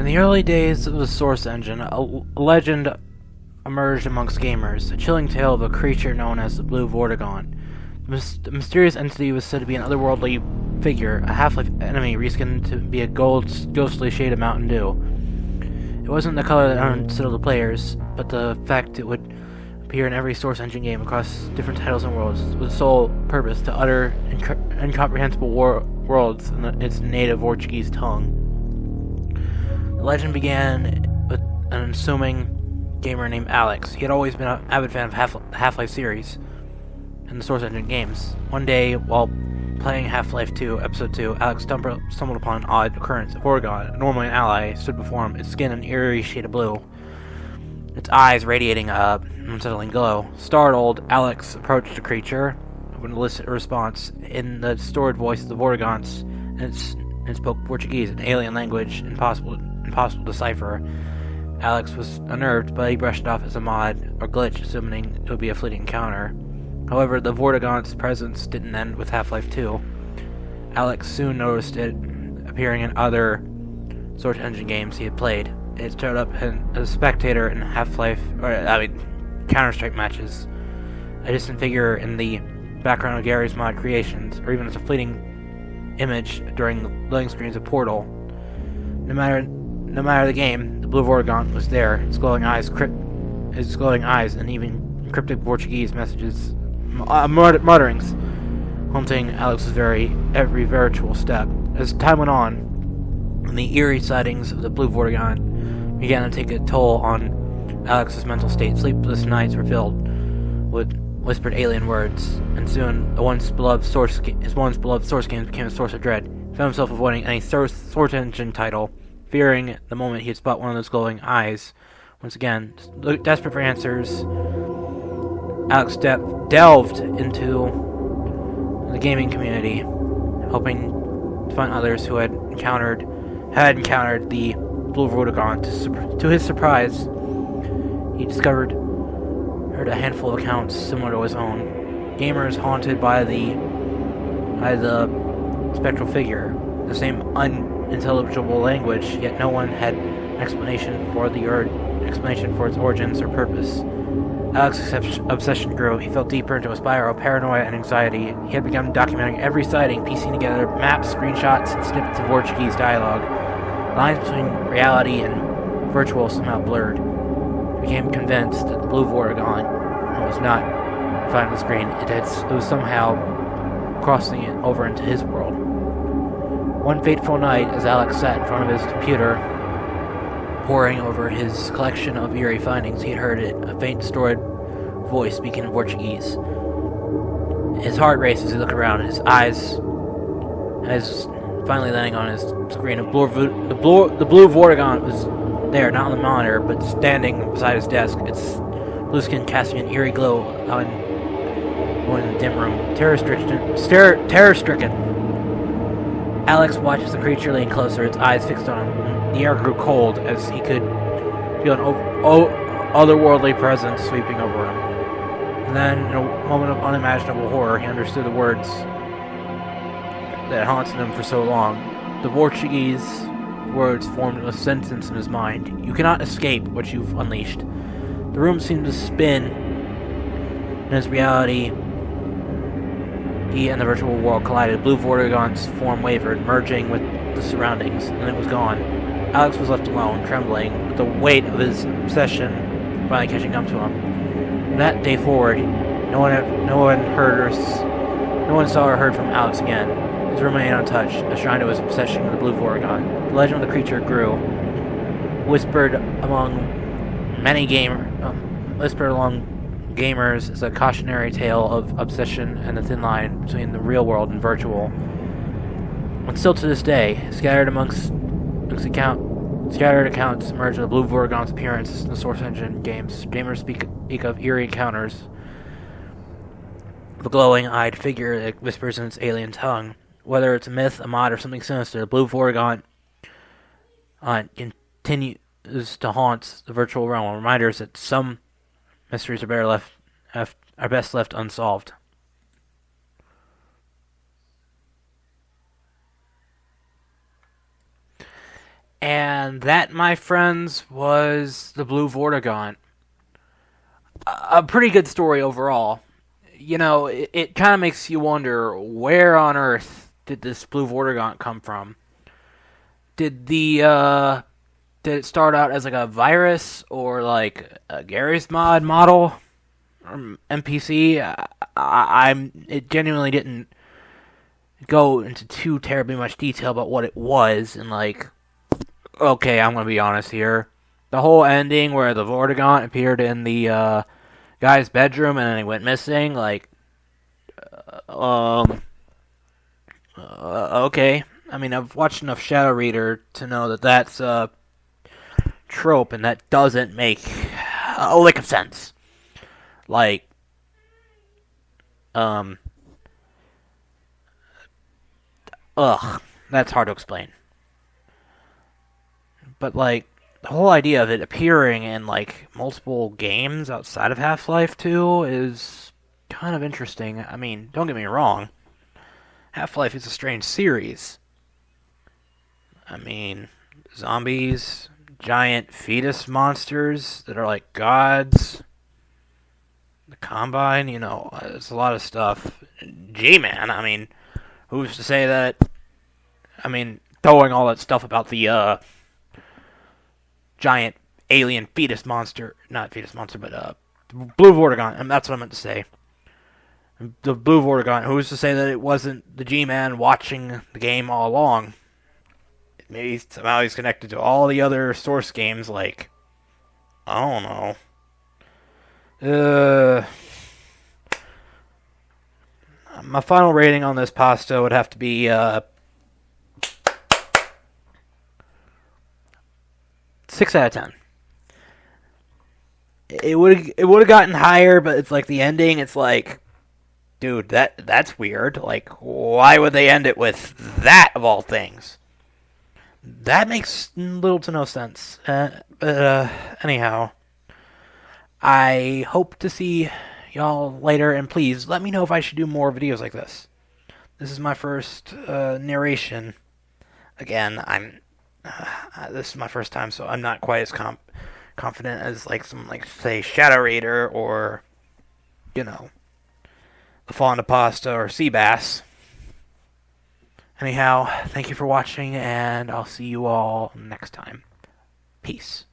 the early days of the Source Engine, a legend emerged amongst gamers, a chilling tale of a creature known as the Blue Vourigaunt. The mysterious entity was said to be an otherworldly figure, a Half-Life enemy reskinned to be a ghostly shade of Mountain Dew. It wasn't the color that unsettled the players, but the fact it would appear in every Source Engine game across different titles and worlds, with the sole purpose to utter incomprehensible worlds in its native Portuguese tongue. The legend began with an unassuming gamer named Alex. He had always been an avid fan of the Half-Life series and the Source Engine games. One day, while playing Half-Life 2, Episode 2, Alex stumbled upon an odd occurrence. A Vourigaunt, normally an ally, stood before him, its skin an eerie shade of blue, its eyes radiating an unsettling glow. Startled, Alex approached the creature, hoping to elicit a response. In the distorted voice of the Vourigaunts, and spoke Portuguese, an alien language impossible to decipher. Alex was unnerved, but he brushed it off as a mod or glitch, assuming it would be a fleeting encounter. However, the Vourigaunt's presence didn't end with Half-Life 2. Alex soon noticed it appearing in other Source Engine games he had played. It showed up as a spectator in Counter-Strike matches, a distant figure in the background of Garry's mod creations, or even as a fleeting image during the loading screens of Portal. No matter the game, the Blue Vourigaunt was there, its glowing eyes, and even cryptic Portuguese messages, mutterings, haunting Alex's every virtual step. As time went on, and the eerie sightings of the Blue Vourigaunt began to take a toll on Alex's mental state. Sleepless nights were filled with whispered alien words, and soon his once beloved Source game became a source of dread. He found himself avoiding any Source Engine title, fearing the moment he'd spot one of those glowing eyes. Once again, desperate for answers, Alex delved into the gaming community, hoping to find others who had encountered the Blue Vourigaunt. To his surprise, he heard a handful of accounts similar to his own. Gamers haunted by the spectral figure, the same unintelligible language, yet no one had an explanation for its origins or purpose. Alex's obsession grew. He fell deeper into a spiral of paranoia and anxiety. He had begun documenting every sighting, piecing together maps, screenshots, and snippets of Portuguese dialogue. Lines between reality and virtual somehow blurred. He became convinced that the Blue Vourigaunt was not finding the screen. It was somehow crossing it over into his world. One fateful night, as Alex sat in front of his computer, poring over his collection of eerie findings, he had heard a faint, distorted voice speaking in Portuguese. His heart raced as he looked around, his eyes finally landing on his screen. The Blue Vourigaunt was there, not on the monitor, but standing beside his desk, its blue skin casting an eerie glow in the dim room. Terror-stricken, Alex watched as the creature leaned closer, its eyes fixed on him. The air grew cold as he could feel an otherworldly presence sweeping over him. And then, in a moment of unimaginable horror, he understood the words that haunted him for so long. The Portuguese words formed a sentence in his mind. "You cannot escape what you've unleashed." The room seemed to spin. In his reality, he and the virtual world collided. Blue Vourigaunt's form wavered, merging with the surroundings, and it was gone. Alex was left alone, trembling, with the weight of his obsession finally catching up to him. From that day forward, no one saw or heard from Alex again. His room remained untouched, a shrine to his obsession with the Blue Vourigaunt. The legend of the creature grew, whispered among gamers as a cautionary tale of obsession and the thin line between the real world and virtual. And still to this day, scattered accounts emerge of the Blue Vourigaunt's appearance in the Source Engine games. Gamers speak of eerie encounters of a glowing-eyed figure that whispers in its alien tongue. Whether it's a myth, a mod, or something sinister, the Blue Vourigaunt continues to haunt the virtual realm. Reminders that some mysteries are best left unsolved. And that, my friends, was the Blue Vourigaunt. A pretty good story overall. You know, it kind of makes you wonder, where on earth did this Blue Vourigaunt come from? Did did it start out as like a virus or like a Garry's mod model or NPC? It genuinely didn't go into too terribly much detail about what it was, and like, okay, I'm gonna be honest here. The whole ending where the Vourigaunt appeared in the guy's bedroom and then he went missing, like, um, okay. I mean, I've watched enough Shadow Reader to know that that's a trope, and that doesn't make a lick of sense. Like, um, that's hard to explain. But like, the whole idea of it appearing in like multiple games outside of Half-Life 2 is kind of interesting. I mean, don't get me wrong. Half-Life is a strange series. I mean, zombies, giant fetus monsters that are like gods, the Combine, you know, it's a lot of stuff. G-Man, I mean, who's to say that, I mean, throwing all that stuff about the, giant alien fetus monster, not fetus monster, but, Blue Vourigaunt, and that's what I meant to say. The Blue Vourigaunt, who's to say that it wasn't the G-Man watching the game all along? Maybe somehow he's connected to all the other source games, like, I don't know. My final rating on this pasta would have to be, 6 out of 10. It would have gotten higher, but it's like the ending, it's like, dude, that's weird. Like, why would they end it with that of all things? That makes little to no sense. But anyhow, I hope to see y'all later, and please let me know if I should do more videos like this. This is my first narration. Again, this is my first time, so I'm not quite as confident as like some, like, say, Shadow Raider or, you know, the Fallen Pasta or Seabass. Anyhow, thank you for watching, and I'll see you all next time. Peace.